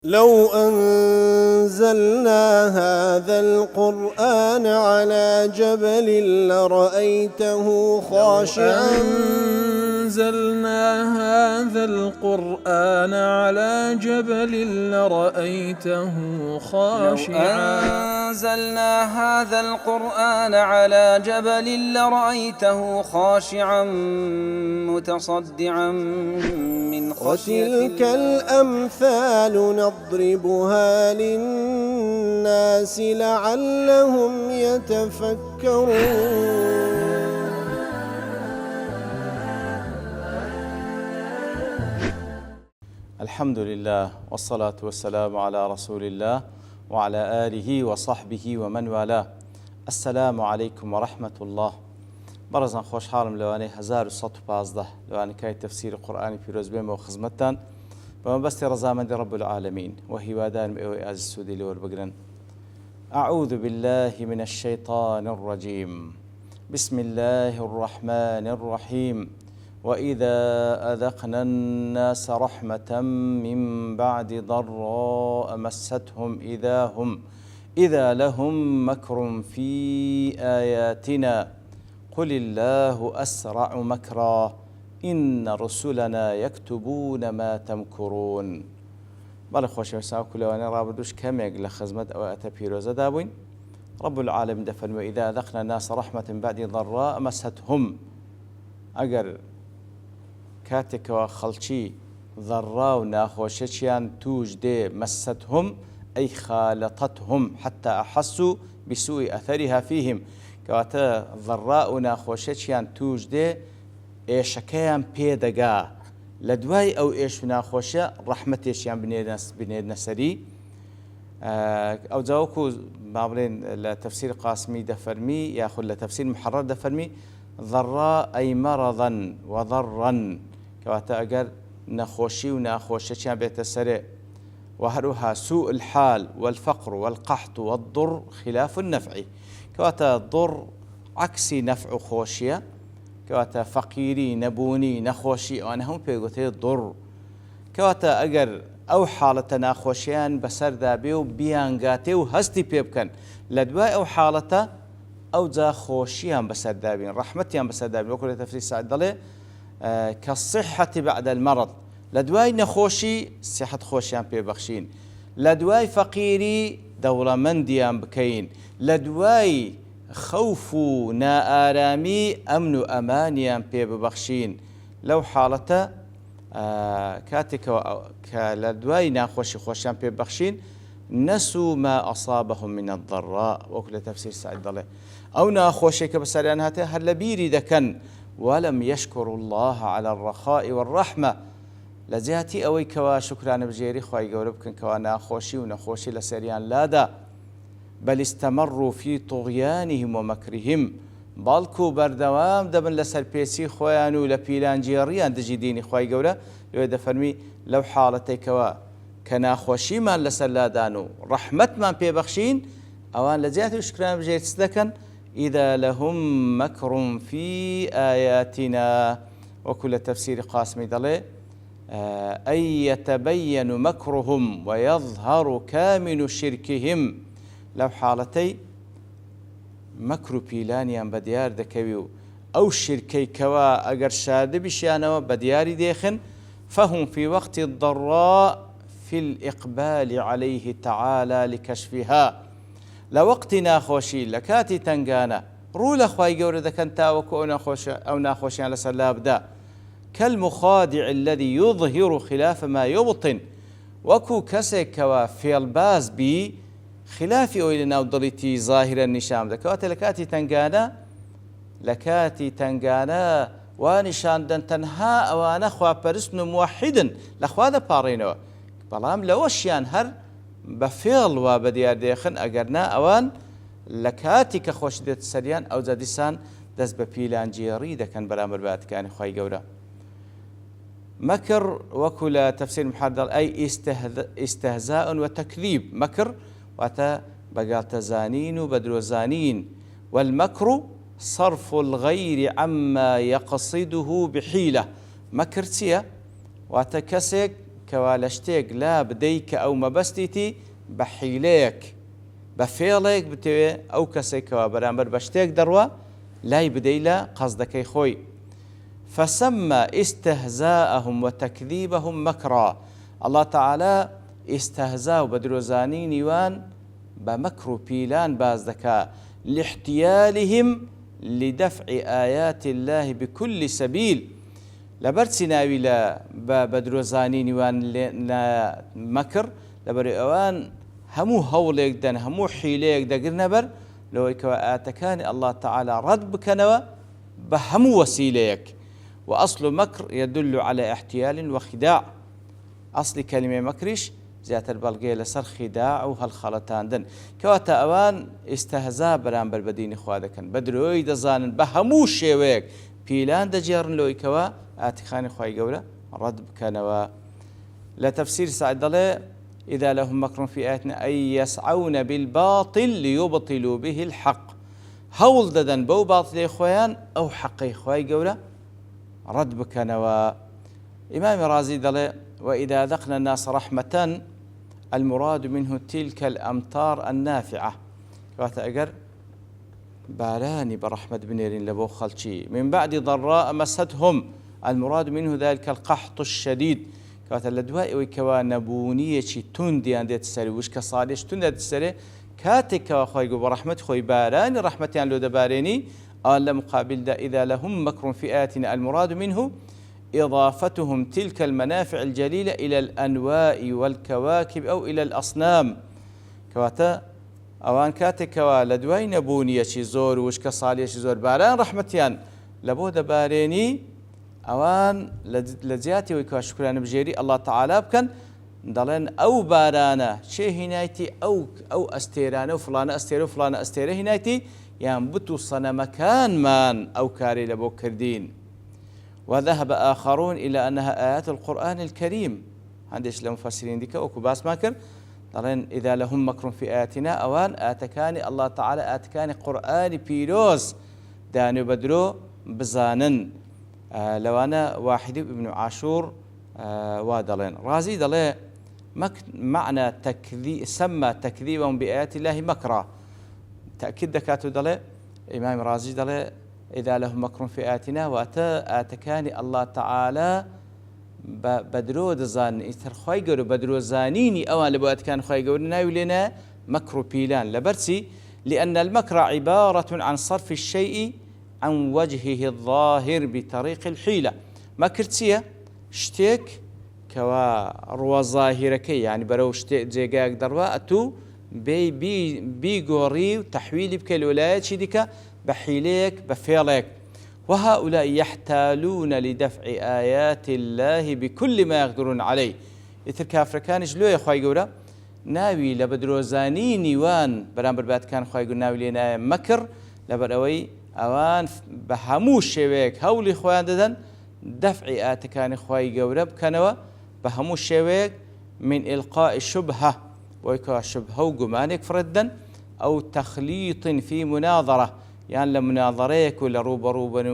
لو أنزلنا هذا القرآن على جبل لرأيته خاشعا أنزلنا هذا القرآن على جبل لرأيته خاشعا أنزلنا هذا القرآن على جبل لرأيته خاشعا متصدعا من خشية وتلك الأمثال نضربها للناس لعلهم يتفكرون. الحمد لله والصلاة والسلام على رسول الله وعلى آله وصحبه ومن والاه. السلام عليكم ورحمة الله. بەڕێزان خۆشحاڵم لەوانەی 1115 لەوانەکەی تەفسیری قورئانی پیرۆز بێمەوە خزمەتتان بەمەبەستی ڕەزامەندی رب العالمین و هیوادارم ئێوەی ئازیز سوودی لێ وەربگرن. أعوذ بالله من الشيطان الرجيم. بسم الله الرحمن الرحيم. وإذا أذقنا الناس رحمة من بعد ضراء مستهم إذا لهم مكر في آياتنا قل الله أسرع مكرا إن رسلنا يكتبون ما تمكرون. بەڵێ خۆشەویستان کولەوانەی ڕابردووش کەمێک لە خزمەت ئەوە ئەتە پیرۆزەدا بووین. رب العالمین دەفەرمێ إذا أذقنا الناس رحمة من بعد ضراء مستهم. ئەگەر کاتێکەوە خەڵکی ضەڕا و ناخۆشیەکیان توش دێ مەستهم ئەی خالەتەتهم حتى أحسوا بسوء أثرها فيهم. کەواتە ضەڕا و ناخۆشیەکیان توش دێ ئێشەکەیان پێدەگا لە دوای ئەو ئێش و ناخۆشیە ڕەحمەتێکیان بنێنە سەری. ئەو جاوەکو با بڵێن لە تەفسیر قاسمی دەفەرمی یاخود لە تەفسیر محەڕەر دەفەرمی ضەڕا ئەی مەڕەضەن وەضەڕەن، کەواتە ئەگەر نەخۆشی و ناخۆشیەکیان بێتە سەرێ و هەروەها سوء الحال والفقر والقحط والضر خلاف النفع. کەواتە ضڕ عەکسی نەفع و خۆشیە، کەواتە فەقیری نەبوونی نەخۆشی ئەوانە هەموو پێگوترێ ضڕ. کەواتە ئەگەر ئەو حاڵەتە ناخۆشییان بەسەردا بێ و بیانگاتێ و هەستی پێ بکەن لە دوای ئەو حاڵەتە ئەو جا خۆشییان بەسەردا بین، ڕەحمەتیان بەسەردا بین. وەکو لە تەفسیر سعد دەڵێ کەالصحة بعد المرض، لە دوای نەخۆشی سیحەت خۆشیان پێبەخشین، لە دوای فەقیری دەوڵەمەندیان بکەین، لە دوای خەوف و نائارامی ئەمن و ئەمانیان پێ ببەخشین. لەو حاڵەتە کاتێکەوە کە لە دوای ناخۆشی خۆشیان پێ بەخشین نەسوا ما ئەصابهم من الضراء، وەکو لە تەفسیر سعد دەڵێ ئەو ناخۆشیە کە بەسەریان هاتێ هەر لە بیری دەکەن وەلەم یەشکروا الله على الرخاء والرحمة، لە جیاتی ئەوەی کەوا شکرانە بژێری خوای گەورە بکەن کەوا ناخۆشی و نەخۆشی لە سەریان لادا. بل استمروا في طغيانهم ومكرهم، بەڵکو بەردەوام دەبن لە سەرپێچی خۆیان و لە پیلانجیێڕیان دژی دینی خوای گەورە. لێوێ دەفەرمی لەو حاڵەتێکەوە کە ناخۆشیمان لەسەر لادان و ڕەحمەتمان پێبەخشین ئەوان لە جیاتی و شکرانە بژێری چ دەکەن؟ إذا لهم مكر في آياتنا، وەکو لە تەفسیری قاسمی دەڵێ أي يتبين مكرهم ويظهر كامن شركهم. لەو حاڵەتەی مەکر و پیلانیان بە دیار دەکەوی و ئەو شرکەی کەوا ئەگەر شاردە بیشیانەوە بە دیاری دێخن. فهم في وقت الضراء في الإقبال عليه تعالى لكشفها. لە وەقتی ناخۆشی لە کاتی تنگانە ڕوو لە خوای گەورە دەکەن تاوەکو ئەو ناخۆشیان لەسەر لابدا. كالمخادع الذي يظهر خلاف ما يبطن، وەکو کەسێک کەوا فێڵباز بی خلافی ئەوەی لە ناو دڵیتی ظاهرە نیشان دەکەواتە لە کاتی تنگانە وا نیشاندەن تەنها ئەوانە خواپەرستن و موحیدن لە خوا دەپاڕێنەوە، بەڵام لەوەشیان هەر بە فێڵ وا بە دیار دێخن، ئەگەرنا ئەوان لە کاتی کە خۆش دێت سەریان ئەو جا دیسان دەست بە پیلانجیێڕی دەکەن بەرامبەر بەهاتەکانی خوای گەورە. مەکر وەکو لە تەفسیر محەڕ دەڵێ ئەی ئیستەهزاء وتەکذیب. مەکر واتە بەگاڵتەزانین و بەدرۆزانین. والمەکر صرف الغير عما يقصده بحيلة. مەکر چییە؟ واتە کەسێک کەوا لە شتێک لا بدەیت کە ئەو مەبەستیتی بە حیلەیەک بە فێڵێک بتەوێ ئەو کەسێکەوە بەرامبەر بە شتێک دەڕوە لای بدەی لە قەزدەکەی خۆی. فسمى استهزاءهم وتكذيبهم مكرا. الله تعالى استهزاء بدروزاني نيوان بمكر بيلان بازدكا لاحتيالهم لدفع آيات الله بكل سبيل. لبرسي ناوي لا بدروزاني نيوان مكر لبري اوان همو هوليك دن همو حيليك دقر نبر لو يكوا آتكان الله تعالى رد بكنوا بهمو وسيليك. وأصل مكر يدل على احتيال وخداع. أصل كلمة مكرش زيادة البلغية لسر خداع وهالخلطان دن كواتا أوان استهزاء برامبر بدين خوادكن بدروي دزانن بهمو شيويك بيلان دجيرن لوي كوا آتخاني خواهي قولة رد بكنوا. لتفسير سعد الله إذا لهم مكر في آياتنا أي يسعون بالباطل ليبطلوا به الحق. هول ددن بو باطل خوان أو حقي خواهي قولة رد بكنوا. إمام رازي دله وإذا ذقنا الناس رحمة المراد منه تلك الأمطار النافعة. كواتا أجر باراني برحمة بنيرين لبو خلشي من بعد ضراء مستهم المراد منه ذلك القحط الشديد. كواتا لدواء وكوا نبونية تندي عند السري وش كصالش تندي السري كاتك وخيجو برحمة خوي باراني رحمة يعني لو دباريني قال مقابل دا إذا لهم مكر في آياتنا المراد منه إضافتهم تلك المنافع الجليلة إلى الأنواء والكواكب أو إلى الأصنام. كواتا أوان كاتكوا لدواي نبونية شي زور وشكا صالية شي زور باران رحمتيان لبو دباريني أوان لزياتي ويكوا شكران بجيري الله تعالى بكن دلين أو بارانا شي هنايتي أو أستيرانه وفلانة أستيره وفلانة أستيره هنايتي ينبتوا صنمكان مان أو كاري لبو كردين. وذهب آخرون إلى أنها آيات القرآن الكريم. عندش لمفسرين ديك وكباس ماكر طالين إذا لهم مكر في آياتنا أوان آتكاني الله تعالى آتكاني قرآن بيروز دانو بدرو بزانن. لو أنا واحد ابن عاشور وادلين رازي دلي معنى سمى تكذيبهم بآيات الله مكرا. تأكيد دكاتو دلي إمام رازي دلي إذا لهم مكر في آياتنا وآتكاني الله تعالى بدرو دزان إثر خواهي قولوا بدرو زانيني أوان لبو آتكان خواهي قولوا ناوي لنا مكر بيلان لبرسي لأن المكر عبارة عن صرف الشيء عن وجهه الظاهر بطريق الحيلة. مكرتية شتيك كوا روا ظاهركي يعني برو شتيك جيقاك دروا أتو بيقوري وتحويلي بكل ولايات شديكا بحيليك بفيلك. وهؤلاء يحتالون لدفع آيات الله بكل ما يقدرون عليه. إثر كافركان جلو يا خواهي قولا ناوي لبدروزاني نيوان برامبر بات كان خواهي قول ناوي لنا مكر لبروي أوان بهموش شويك هولي خواهي ددن دفع آتكان خواهي قولا بكانوا بهموش شويك من إلقاء الشبهة ويكا شبهة وقمانك فردا أو تخليط في مناظرة يعني لمناظريك ولا روبا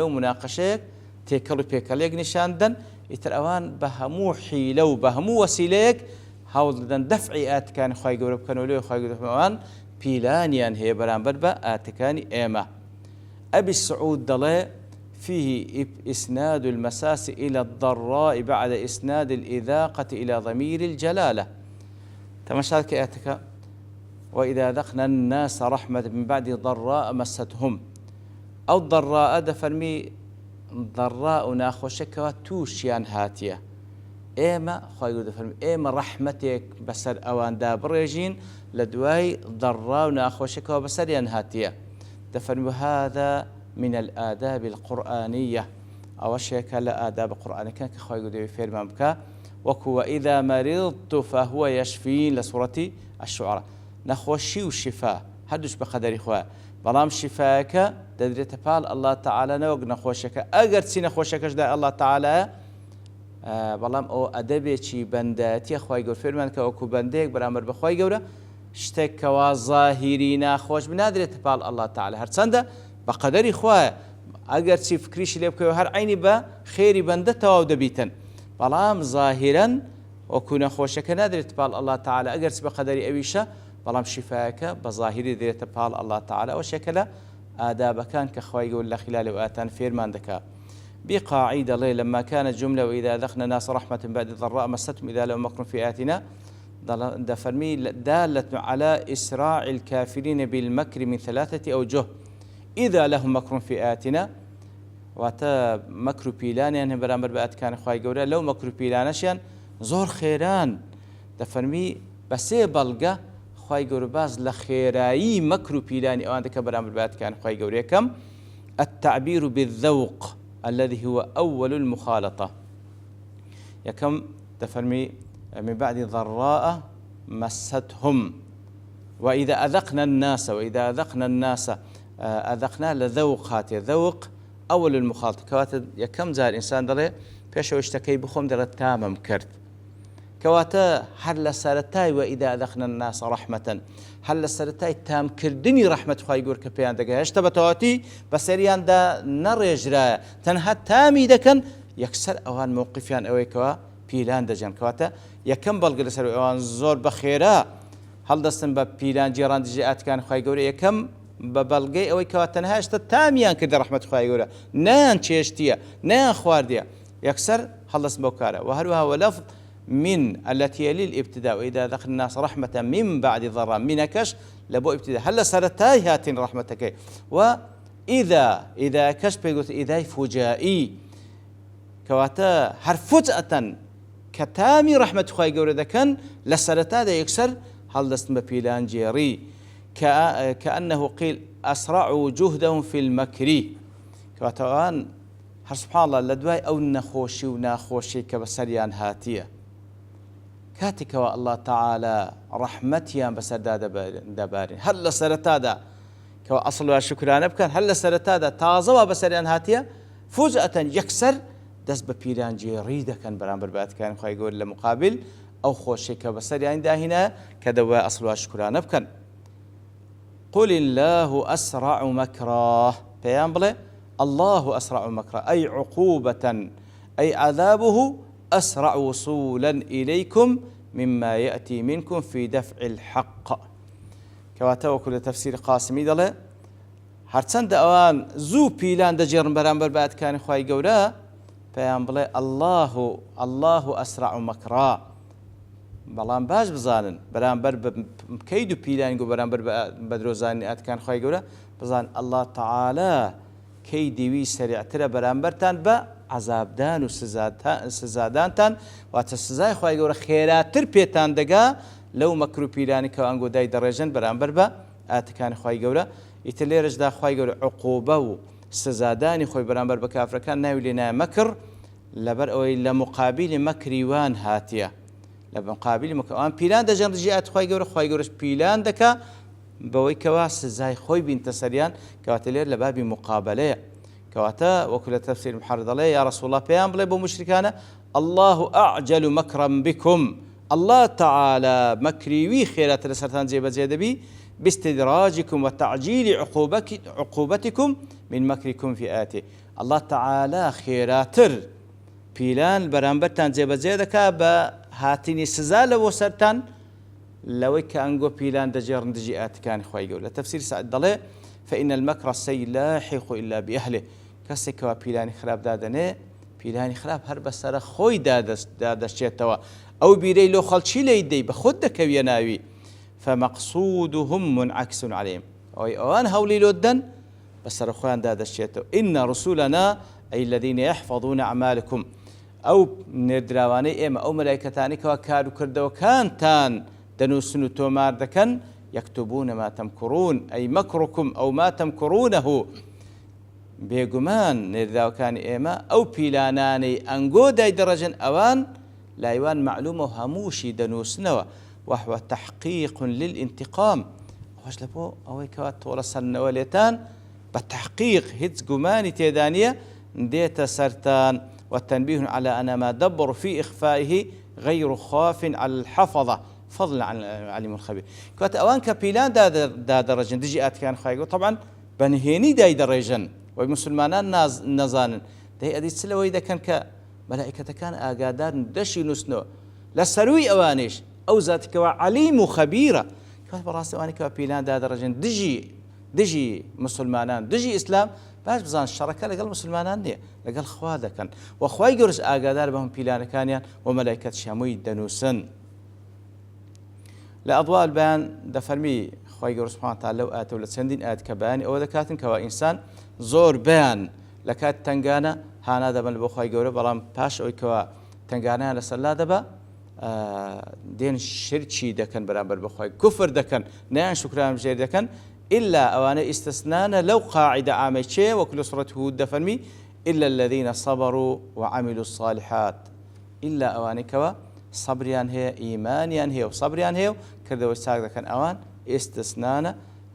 ومناقشيك تيكلو بيكاليك نشاندن يترأوان بهمو حيلو بهمو وسيليك هاول دن دفع آتكان خواهي قرب كانوا ليه خواهي قرب كانوا بيلانيان هي بران بربا آتكاني إيما. أبي السعود دلي فيه إسناد المساس إلى الضراء بعد إسناد الإذاقة إلى ضمير الجلالة. تمشاك آتكا وإذا ذقنا الناس رحمة من بعد ضراء مستهم أو ضراء دفرمي ضراء ناخوشك توشيان هاتية إيما خواهي دفرمي إيما رحمتك بسر أوان دابريجين لدواي ضراء ناخوشك بسر ينهاتية دفرمي هذا من الآداب القرآنية أو شيء لا آداب القرآن كان كخواهي دفرمي فيرمان بكا وكو إذا مرضت فهو يشفين لسورة الشعراء. نخوشي والشفاء هدوش بقدر إخوة بلام شفاك ددريت بال الله تعالى نوق نخوشك أجر سي نخوشك جدا الله تعالى بلام أو أدبي شي بنداتي أخوي يقول فيرمان كوكو بنديك برامر بخوي يقوله شتك كواظاهرين خوش بنادريت بال الله تعالى هرسنده بقدر إخوة أجر سي فكريش اللي بكو هر عيني بخير بندته أو دبيتن بەڵام ظاهرەن وەکو نەخۆشەکە نادرێت پاڵ الله تعالى ئەگەرچ بە قەدەری ئەویشە بەڵام شیفایەکە بە ظاهری دێتە پاڵ الله تعالى ئەو شێکە لە ئادابەکان کە خوای گەورە لە خلال ئاەتان فێرمان دەکات. بقاعدة دەڵێ لما كانت جملة وإذا أذقنا الناس رحمة بعد ضراء مستهم إذا لهم مكر في آياتنا دفرمي دالة على إسراع الكافرين بالمكر من 3 أوجه. إذا لهم مكر في آياتنا واتا مكر بيلان يعني برامبر بآت كان خواهي قولا لو مكر بيلانشيان زور خيران دفرمي بسي بلغة خواهي قولا باز لخيرائي مكر بيلاني أو عندك برامبر بآت كان خواهي قولا كم التعبير بالذوق الذي هو أول المخالطة. يكم تفرمي من بعد ضراء مستهم وإذا أذقنا الناس أذقنا لذوق هاتي ذوق أول المخالطة كواتا يكم زار إنسان دلي بيشو اشتكي بخوم دلي تامم كرت كواتا هل سرتاي وإذا أذقنا الناس رحمة هل سرتاي تام كردني رحمة خواهي قور كبيان دقا اشتبتواتي بسريان دا نريجرا تنها تامي دكن يكسر أوان موقفيان أوي كوا بيلان دجان كواتا يكم بلغ لسر أوان زور بخيرا هل دستن ببيلان جيران دجيات كان خواهي قور يكم ببلغي أوي كوا تنها اشتتاميان كرد رحمة خواهي قور نان چيشتيا نان خوارديا يكسر هل دستن بوكارا وهلوها ولفظ من التي يلي الابتداء وإذا ذقنا الناس رحمة من بعد ضراء منكش لبو ابتداء هل سرتاي هاتين رحمتك وإذا كش بيقول إذا فجائي كواتا هرفجأة كتامي رحمة خواهي قوري ذكن لسرتا دا يكسر هل دست ببيلان جيري كأنه قيل أسرعوا جهدهم في المكر كواتا هر سبحان الله لدواي أو نخوشي وناخوشي كبسريان هاتية كاتك الله تعالى رحمتيان بسر دابارين هل سرتادا كوا أصلها شكران بكن هل سرتادا تازوا بسريان هاتية فجأة يكسر دس ببيران جيريدا كان برامبر بعد كان خواهي يقول لمقابل أو خوشي كبسريان داهنا كدوا أصلها شكران بكن قل الله أسرع مكراه بيان الله أسرع مكراه أي عقوبة أي عذابه أسرع وصولا إليكم مما يأتي منكم في دفع الحق كواتا وكل تفسير قاسمي دله هرچند أوان زو بيلان دجرن برامبر بعد كان خواهي قولا فيان بلي الله أسرع مكرا بلان باش بزانن برامبر بكيدو بيلان قو برامبر بدروزان آت كان خواهي قولا بزان الله تعالى كيدوي سريعتر برامبرتان با عذابدان و سزادانتان واتە سزای خۆی گەورە خێراتر پێتان دەگا لەو مەکر و پیرانی کە ئەنگۆ دای دەڕێژن بەرامبەر بە ئاتەکانی خۆی گەورە ئیتر لێرەشدا خۆی گەورە عقوبە و سزادانی خۆی بەرامبەر بە کافرەکان ناوی لێ نایە مەکر لەبەر ئەوەی لە مقابلی مەکری وان هاتیە لە مقابلی مەکر ئەوان پیلان دەژەن ڕژی ئات خۆی گەورەش پیلان دەکا بەوەی کەوا سزای خۆی بینتە سەریان کەواتە لێر لە بابی مقابلەیە كواتا وكل تفسير محرد الله يا رسول الله بيان بلي بو مشركانا الله أعجل مكرا بكم الله تعالى مكريوي خيرات لسرتان زي بزيدبي باستدراجكم وتعجيل عقوبتكم من مكركم في آته الله تعالى خيراتر بيلان برامبرتان زي بزيدكا بهاتيني سزال وسرتان لويك أنقو بيلان دجيرن دجيئات كان خواهي يقول تفسير سعد الله فإن المكر السيء لا يحيق إلا بأهله كسكوا بيلاني خراب دادنه بيلاني خراب هر بسر خوي دادشيتوا أو بيري لو خلشي ليدي بخد كويناوي فمقصودهم منعكس عليهم أو أن هولي لودن بسر خوان دادشيتوا إن رسولنا أي الذين يحفظون أعمالكم أو ندراواني إما أو ملائكتاني كوا كارو كردو كانتان دنوسنو تومار دكن يكتبون ما تمكرون أي مكركم أو ما تمكرونه بيقمان نرداو كان إيما أو بيلاناني أنقو داي درجا أوان لا يوان معلومة هموشي دنوسنوا وهو تحقيق للانتقام وش لبو أوي كوات ورسلنا وليتان بالتحقيق هيتز قماني تيدانية ديتا سرتان والتنبيه على أن ما دبر في إخفائه غير خاف على الحفظة فضلا عن العليم الخبير كوات أوان كبيلان دا درجن دجيئات كان خايقو طبعا بنهيني داي درجن ومسلمانان نزانن داي أدي تسلوي إذا كان مەلائکەتەکان ئاگادارن دەشی نووسنەوە لە سەرووی ئەوانش ئەو زاتێکەوە عەلیم و خەبیرە کات بەڕاستی ئەوانێکەوە پیلان دادەڕێژن دژی مسلمانان دژی ئیسلام باش بزان شەڕەکە لەگەڵ مسلمانان نییە لەگەڵ خوا دەکەن و خوای گەورەش ئاگادار بەم پیلانەکانیان و مەلایکەت هەمووی دەنووسن. لە ئەضواء البیان دەفەرمی خوای گەورە سوبحانه و تەعالا لەو ئاەتە و لە چەندین ئاەت کە بەیانی ئەوە دەکاتن کەوا ئینسان زۆر بەیان لە کات تنگانە هانا دەبن بۆ خوای گەورە بەڵام پاش ئەوەی کەوا تنگانیان لەسەر لا دەبە دێن شرکی دەکەن بەرامبەر بەخوای کوفر دەکەن نیان شکران بژێر دەکەن إلا ئەوانە ئیستثنانە لەو قاعدە ئامەی چێ وەکو لە سوورەت هود دەفەرمی إلا الذين صبروا وعملوا الصالحات إلا ئەوانەی کەوا صبریان هەیە ئیمانیان هەیە و صبریان هەیە و کردەوەی چاک دەکەن ئەوان ئیستثنانە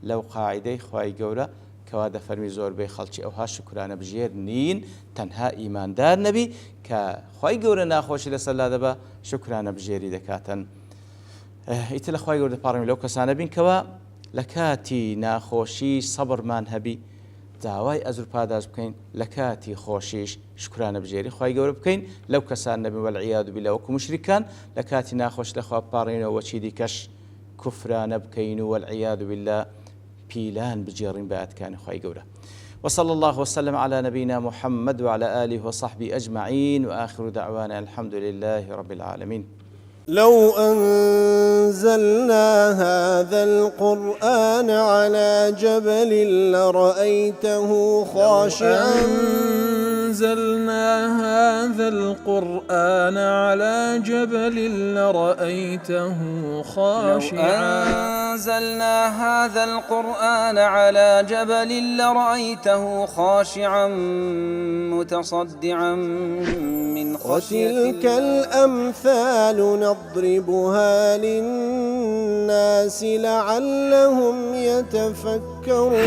لەو قاعدەی خوای گەورە کەوا دەفەرمی زۆربەی خەڵکی ئەوها شکرانە بژێر نین تەنها ئیماندار نەبی کە خوای گەورە ناخۆشی لەسەر لا دەبە شکرانە بژێری دەکاتن. ئیتر لە خوای گەورە دەپاڕێنی لەو کەسانە بین کەوا لە کاتی ناخۆشی سەبرمان هەبی داوای ئەزر پاداش بکەین لە کاتی خۆشیش شکرانە بژێری خوای گەورە بکەین لەو کەسان نەبین وەالعیاذ بالله وەکو مشریکان لە کاتی ناخۆش لەخوا بپاڕێنەوە وەچی دیکەش کوفرانە بکەین و وەالعیاذ بالله پیلان بجێڕین بە ئاەتکانی خوای گەورە. وصلى الله وسلم على نبينا محمد وعلى آله وصحبه أجمعين وآخر دعوانا الحمد لله رب العالمين. لو أنزلنا هذا القرآن على جبل لرأيته خاشعا أنزلنا هذا القرآن على جبل لرأيته خاشعا أنزلنا هذا القرآن على جبل لرأيته خاشعا متصدعا من خشية وتلك الأمثال نضربها للناس لعلهم يتفكرون